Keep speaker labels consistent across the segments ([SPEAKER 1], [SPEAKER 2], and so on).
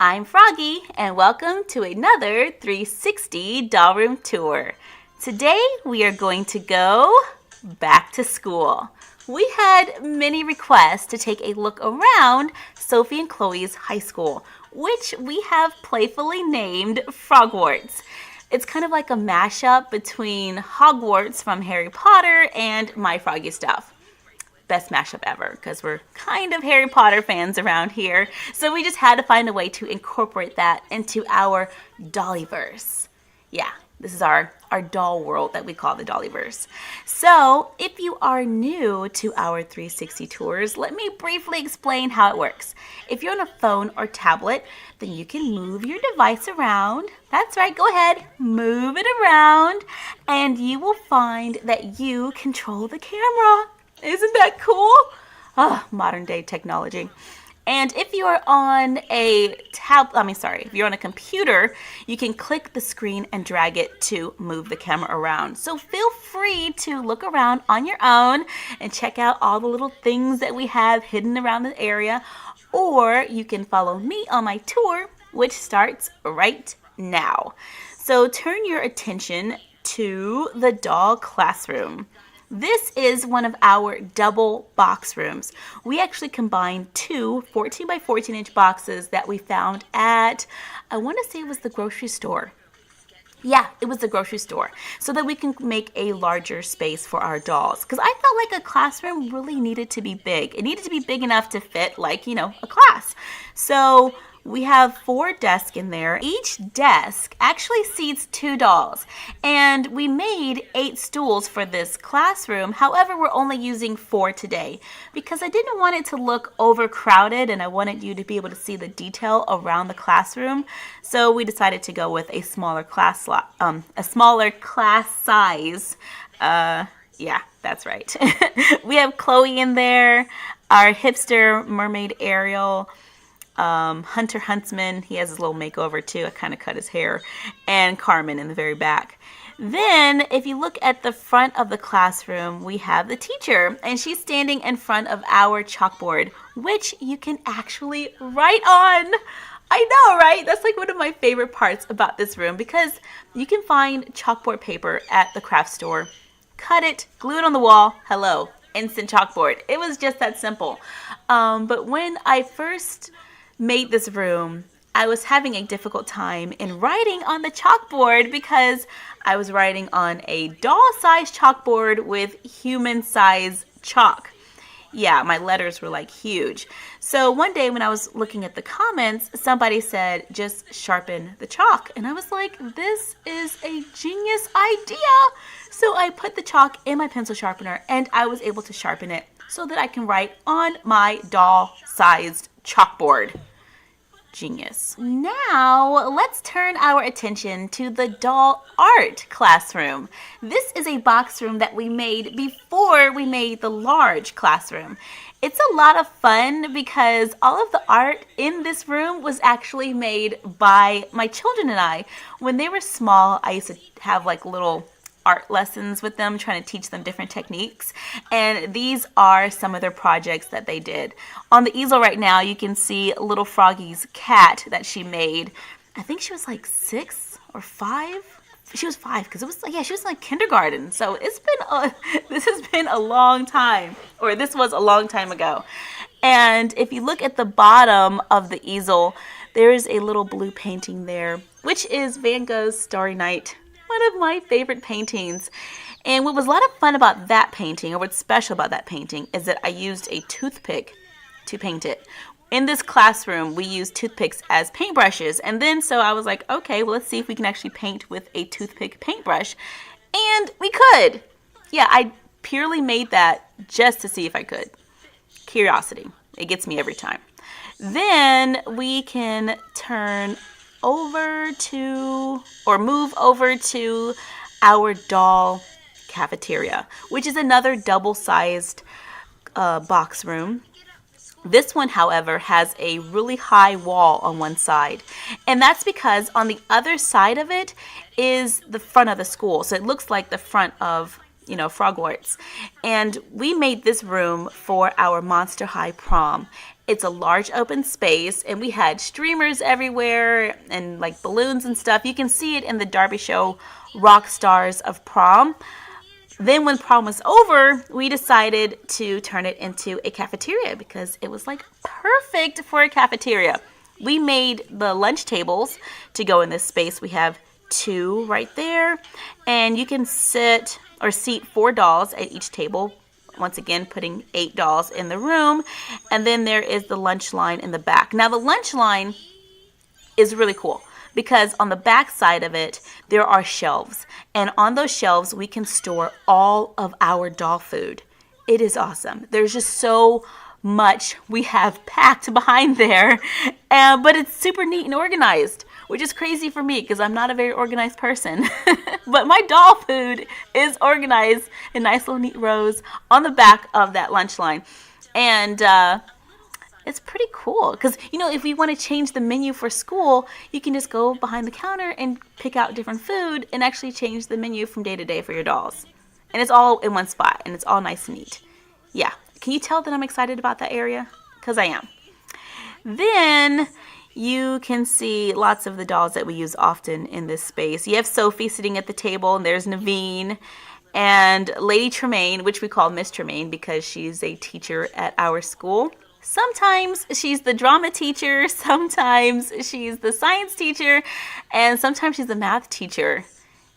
[SPEAKER 1] I'm Froggy, and welcome to another 360 doll room tour. Today we are going to go back to school. We had many requests to take a look around Sophie and Chloe's high school, which we have playfully named Frogwarts. It's kind of like a mashup between Hogwarts from Harry Potter and My Froggy Stuff. Best mashup ever because we're kind of Harry Potter fans around here. So we just had to find a way to incorporate that into our Dollyverse. Yeah, this is our doll world that we call the Dollyverse. So if you are new to our 360 tours, let me briefly explain how it works. If you're on a phone or tablet, then you can move your device around. That's right, go ahead, move it around, and you will find that you control the camera. Isn't that cool? Oh, modern day technology. And if you are on a if you're on a computer, you can click the screen and drag it to move the camera around. So feel free to look around on your own and check out all the little things that we have hidden around the area. Or you can follow me on my tour, which starts right now. So turn your attention to the doll classroom. This is one of our double box rooms. We actually combined two 14 by 14 inch boxes that we found at, I want to say it was the grocery store. Yeah, it was the grocery store, so that we can make a larger space for our dolls. Because I felt like a classroom really needed to be big. It needed to be big enough to fit, like, a class. So we have 4 desks in there. Each desk actually seats 2 dolls. And we made 8 stools for this classroom. However, we're only using 4 today because I didn't want it to look overcrowded and I wanted you to be able to see the detail around the classroom. So we decided to go with a smaller class size. Yeah, that's right. We have Chloe in there, our hipster mermaid Ariel, Hunter Huntsman, he has his little makeover too, I kind of cut his hair, and Carmen in the very back. Then if you look at the front of the classroom, we have the teacher, and she's standing in front of our chalkboard, which you can actually write on. I know, right? That's like one of my favorite parts about this room because you can find chalkboard paper at the craft store, cut it, glue it on the wall, hello, instant chalkboard. It was just that simple. But when I first made this room, I was having a difficult time in writing on the chalkboard because I was writing on a doll-sized chalkboard with human-sized chalk. Yeah, my letters were like huge. So one day when I was looking at the comments, somebody said, just sharpen the chalk. And I was like, this is a genius idea. So I put the chalk in my pencil sharpener and I was able to sharpen it so that I can write on my doll-sized chalkboard. Genius. Now, let's turn our attention to the doll art classroom. This is a box room that we made before we made the large classroom. It's a lot of fun because all of the art in this room was actually made by my children and I. When they were small, I used to have like little art lessons with them, trying to teach them different techniques, and these are some of their projects that they did. On the easel right now you can see little Froggy's cat that she made. I think she was like 6 or 5. She was 5 because it was like, yeah, she was in like kindergarten. So this has been a long time, or this was a long time ago. And if you look at the bottom of the easel, there is a little blue painting there, which is Van Gogh's Starry Night, one of my favorite paintings. And what was a lot of fun about that painting, or what's special about that painting, is that I used a toothpick to paint it. In this classroom, we use toothpicks as paintbrushes. And then so I was like, okay, well, let's see if we can actually paint with a toothpick paintbrush. And we could. Yeah, I purely made that just to see if I could. Curiosity. It gets me every time. Then we can move over to our doll cafeteria, which is another double-sized box room. This one, however, has a really high wall on one side, and that's because on the other side of it is the front of the school, so it looks like the front of Frogwarts. And we made this room for our Monster High prom. It's a large open space, and we had streamers everywhere and like balloons and stuff. You can see it in the Derby Show Rock Stars of Prom. Then when prom was over, we decided to turn it into a cafeteria because it was like perfect for a cafeteria. We made the lunch tables to go in this space. We have 2 right there, and you can sit or seat 4 dolls at each table. Once again, putting 8 dolls in the room. And then there is the lunch line in the back. Now the lunch line is really cool because on the back side of it, there are shelves. And on those shelves, we can store all of our doll food. It is awesome. There's just so much we have packed behind there. But it's super neat and organized, which is crazy for me because I'm not a very organized person. But my doll food is organized in nice little neat rows on the back of that lunch line. And it's pretty cool because, you know, if we want to change the menu for school, you can just go behind the counter and pick out different food and actually change the menu from day to day for your dolls. And it's all in one spot and it's all nice and neat. Yeah. Can you tell that I'm excited about that area? Because I am. Then you can see lots of the dolls that we use often in this space. You have Sophie sitting at the table, and there's Naveen and Lady Tremaine, which we call Miss Tremaine because she's a teacher at our school. Sometimes she's the drama teacher, sometimes she's the science teacher, and sometimes she's the math teacher.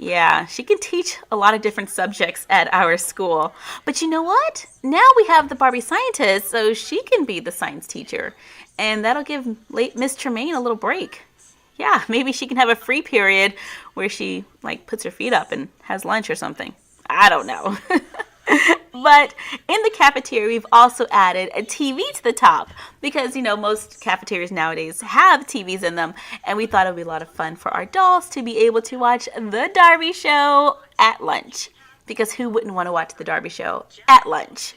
[SPEAKER 1] Yeah, she can teach a lot of different subjects at our school. But you know what? Now we have the Barbie scientist, so she can be the science teacher. And that'll give Miss Tremaine a little break. Yeah, maybe she can have a free period where she like puts her feet up and has lunch or something. I don't know. But in the cafeteria, we've also added a TV to the top because, you know, most cafeterias nowadays have TVs in them. And we thought it would be a lot of fun for our dolls to be able to watch the Derby Show at lunch. Because who wouldn't want to watch the Derby Show at lunch?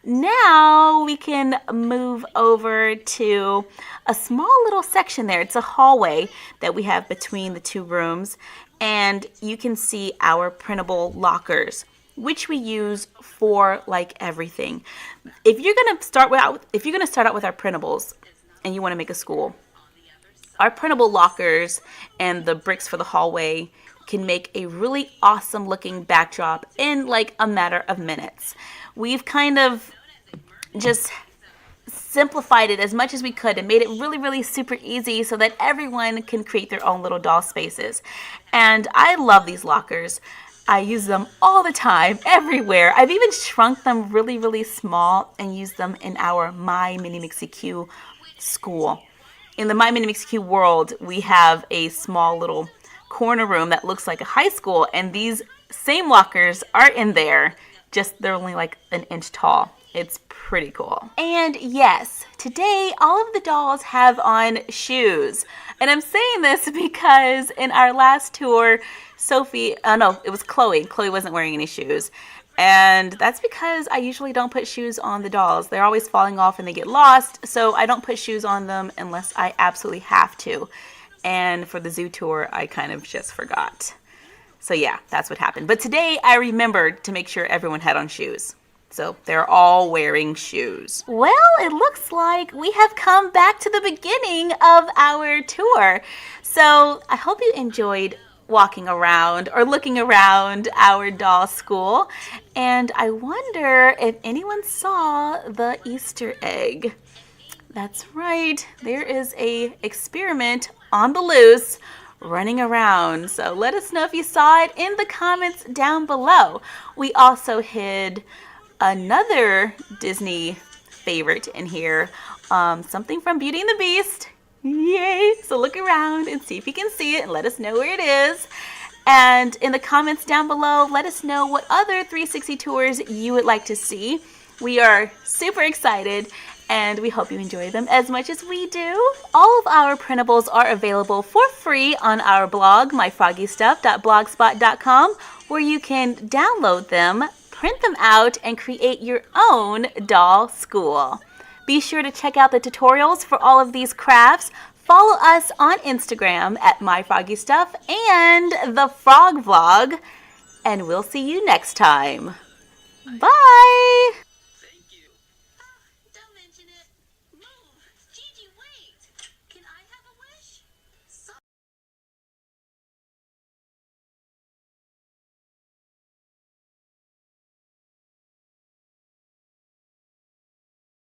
[SPEAKER 1] Now we can move over to a small little section there. It's a hallway that we have between the 2 rooms. And you can see our printable lockers, which we use for like everything. If you're gonna start out with our printables and you want to make a school, our printable lockers and the bricks for the hallway can make a really awesome looking backdrop in like a matter of minutes. We've kind of just simplified it as much as we could and made it really, really super easy so that everyone can create their own little doll spaces. And I love these lockers. I use them all the time, everywhere. I've even shrunk them really, really small and used them in our My Mini Mixie Q school. In the My Mini Mixie Q world, we have a small little corner room that looks like a high school, and these same lockers are in there, just they're only like an inch tall. It's pretty cool. And yes, today all of the dolls have on shoes. And I'm saying this because in our last tour, it was Chloe. Chloe wasn't wearing any shoes. And that's because I usually don't put shoes on the dolls. They're always falling off and they get lost. So I don't put shoes on them unless I absolutely have to. And for the zoo tour, I kind of just forgot. So yeah, that's what happened. But today I remembered to make sure everyone had on shoes. So they're all wearing shoes. Well, it looks like we have come back to the beginning of our tour. So I hope you enjoyed walking around or looking around our doll school. And I wonder if anyone saw the Easter egg. That's right. There is a experiment on the loose running around. So let us know if you saw it in the comments down below. We also hid another Disney favorite in here, something from Beauty and the Beast. Yay! So look around and see if you can see it and let us know where it is. And in the comments down below, let us know what other 360 tours you would like to see. We are super excited and we hope you enjoy them as much as we do. All of our printables are available for free on our blog, myfroggystuff.blogspot.com, where you can download them, print them out, and create your own doll school. Be sure to check out the tutorials for all of these crafts. Follow us on Instagram at myfroggystuff and the Frog Vlog. And we'll see you next time. Bye!